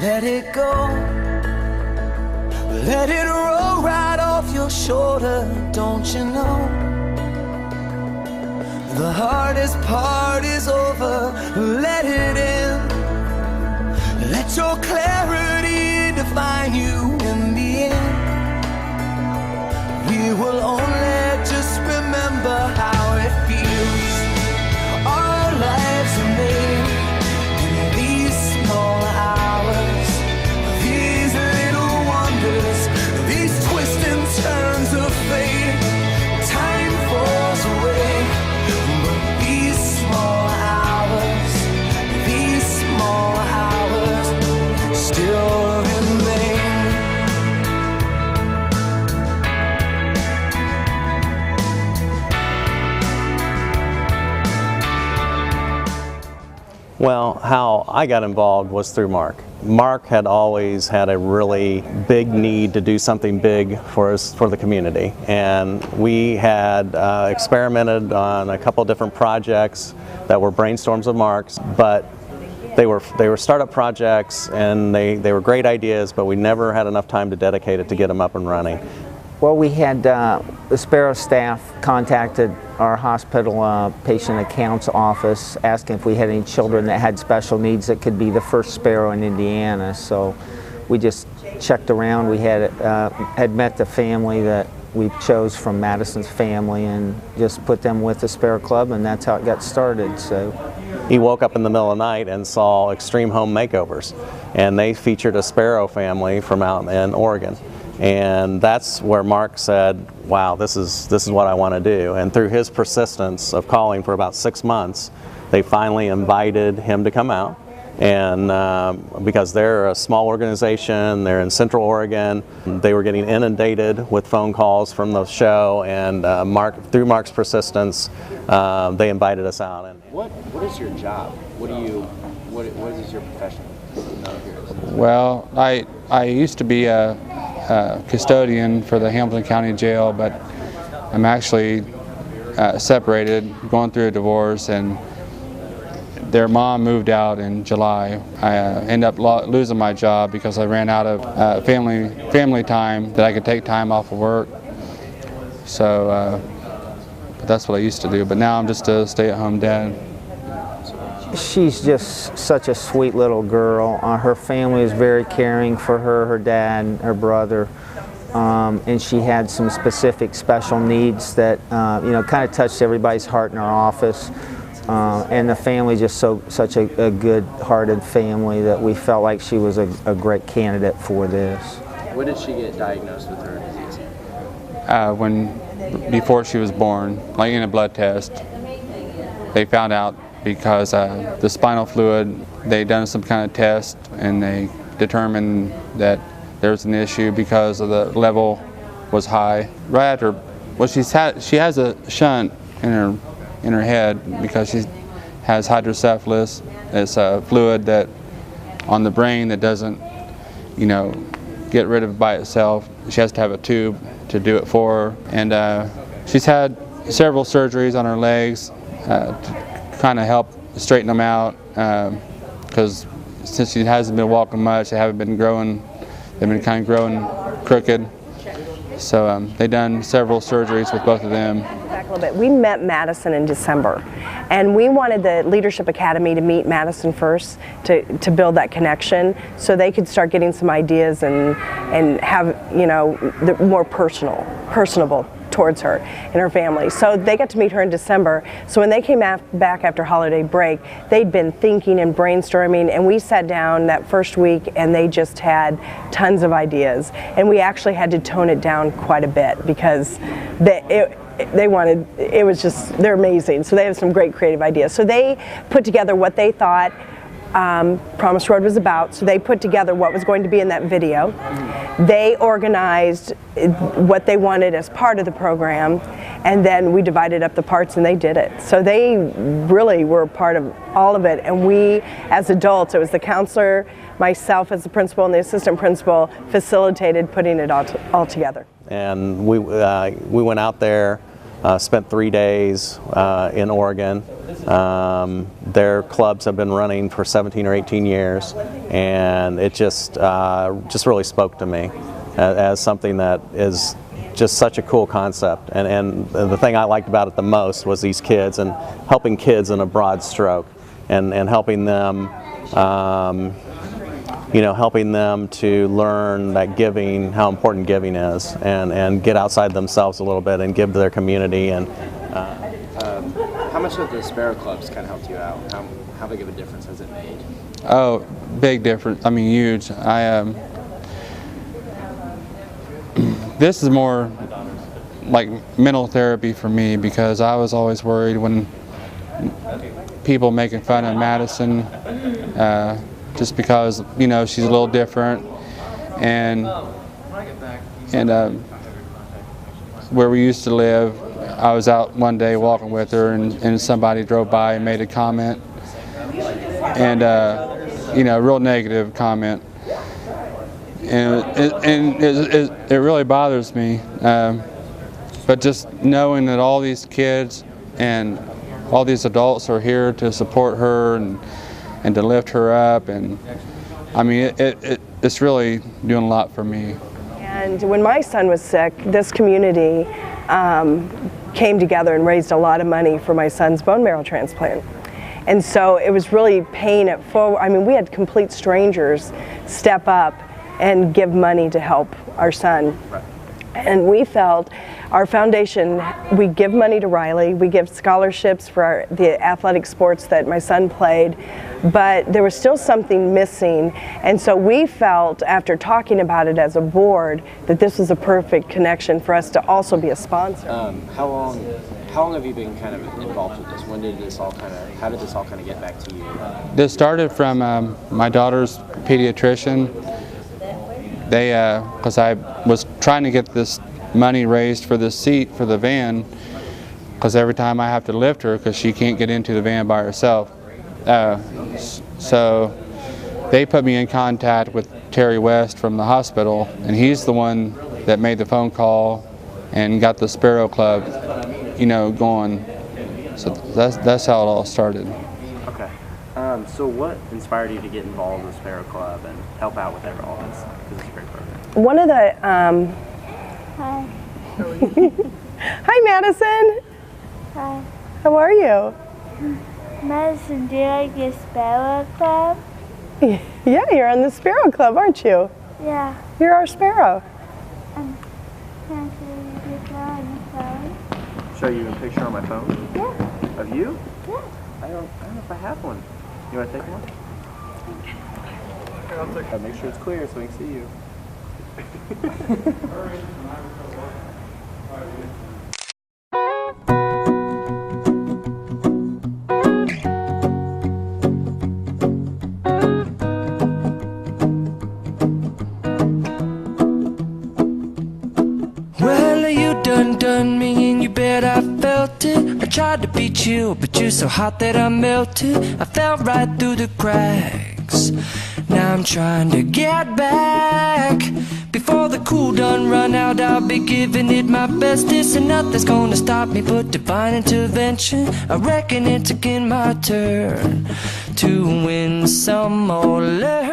Let it go. Let it roll right off your shoulder, don't you know? The hardest part is over, let it in. Let your clarity define you in the end. We will only just remember how it feels. Our lives are made in these small hours, these little wonders, these twists and turns of fate. Time falls away, but these small hours still remain. Well, how I got involved was through Mark. Mark had always had a really big need to do something big for the community, and we had experimented on a couple different projects that were brainstorms of Mark's, but they were startup projects, and they were great ideas, but we never had enough time to dedicate it to get them up and running. Well, we had the Sparrow staff contacted our hospital patient accounts office asking if we had any children that had special needs that could be the first Sparrow in Indiana. So we just checked around. We had met the family that we chose from Madison's family and just put them with the Sparrow Club, and that's how it got started. So he woke up in the middle of the night and saw Extreme Home Makeovers, and they featured a Sparrow family from out in Oregon. And that's where Mark said, wow, this is what I want to do. And through his persistence of calling for about 6 months, they finally invited him to come out. And because they're a small organization, they're in Central Oregon, they were getting inundated with phone calls from the show, and through Mark's persistence, they invited us out. And what is your job? What is your profession? Well, I used to be a custodian for the Hamilton County Jail, but I'm actually separated, going through a divorce, and their mom moved out in July. I ended up losing my job because I ran out of family time that I could take time off of work. So that's what I used to do, but now I'm just a stay-at-home dad. she's just such a sweet little girl. Her family is very caring for her, her dad, her brother, and she had some specific special needs that kind of touched everybody's heart in our office. And the family just such a good-hearted family that we felt like she was a great candidate for this. When did she get diagnosed with her disease? Before she was born, like in a blood test, they found out because the spinal fluid, they done some kind of test and they determined that there's an issue because of the level was high. Right after, well, she has a shunt in her head because she has hydrocephalus. It's a fluid that on the brain that doesn't, get rid of it by itself. She has to have a tube to do it for her. And she's had several surgeries on her legs to kind of help straighten them out because since she hasn't been walking much, they haven't been growing. They've been kind of growing crooked. So they've done several surgeries with both of them. Back a little bit. We met Madison in December, and we wanted the Leadership Academy to meet Madison first to build that connection, so they could start getting some ideas and have the more personable towards her and her family. So they got to meet her in December. So when they came back after holiday break, they'd been thinking and brainstorming, and we sat down that first week and they just had tons of ideas. And we actually had to tone it down quite a bit because they're amazing. So they have some great creative ideas. So they put together what they thought Promise Road was about. So they put together what was going to be in that video. They organized what they wanted as part of the program, and then we divided up the parts and they did it. So they really were a part of all of it, and we as adults, it was the counselor, myself as the principal, and the assistant principal facilitated putting it all together. And we went out there spent 3 days in Oregon. Their clubs have been running for 17 or 18 years, and it just really spoke to me as something that is just such a cool concept. And the thing I liked about it the most was these kids and helping kids in a broad stroke, and helping them, helping them to learn that giving, how important giving is, and get outside themselves a little bit and give to their community. And how much of the Sparrow Clubs kind of helped you out? How big of a difference has it made? Oh, big difference. I mean, huge. This is more like mental therapy for me, because I was always worried when people making fun of Madison, just because she's a little different, and where we used to live, I was out one day walking with her, and somebody drove by and made a comment, and a real negative comment. And it really bothers me, but just knowing that all these kids and all these adults are here to support her and to lift her up, and I mean it's really doing a lot for me. And when my son was sick, this community came together and raised a lot of money for my son's bone marrow transplant. And so it was really paying it forward. I mean, we had complete strangers step up and give money to help our son. And we felt our foundation, we give money to Riley, we give scholarships for the athletic sports that my son played, but there was still something missing. And so we felt, after talking about it as a board, that this was a perfect connection for us to also be a sponsor. How long have you been kind of involved with this? How did this all kind of get back to you? This started from my daughter's pediatrician. Because I was trying to get this money raised for this seat for the van, because every time I have to lift her because she can't get into the van by herself. So they put me in contact with Terry West from the hospital, and he's the one that made the phone call and got the Sparrow Club, going. So that's how it all started. Okay. So what inspired you to get involved with Sparrow Club and help out with all this? Because it's a great program. One of the, Hi. hi Madison. Hi. How are you? Madison, do you like your Sparrow Club? Yeah, you're on the Sparrow Club, aren't you? Yeah. You're our Sparrow. Can I show you a picture on the phone? Show you a picture on my phone? Yeah. Of you? Yeah. I don't know if I have one. You want to take one? Make sure it's clear so we can see you. Well, you done me, and you bet I felt it. I tried to beat you, but you're so hot that I melted. I fell right through the cracks. Now I'm trying to get back. Before the cool done run out, I'll be giving it my bestest, and nothing's gonna stop me but divine intervention. I reckon it's again my turn to win some or learn.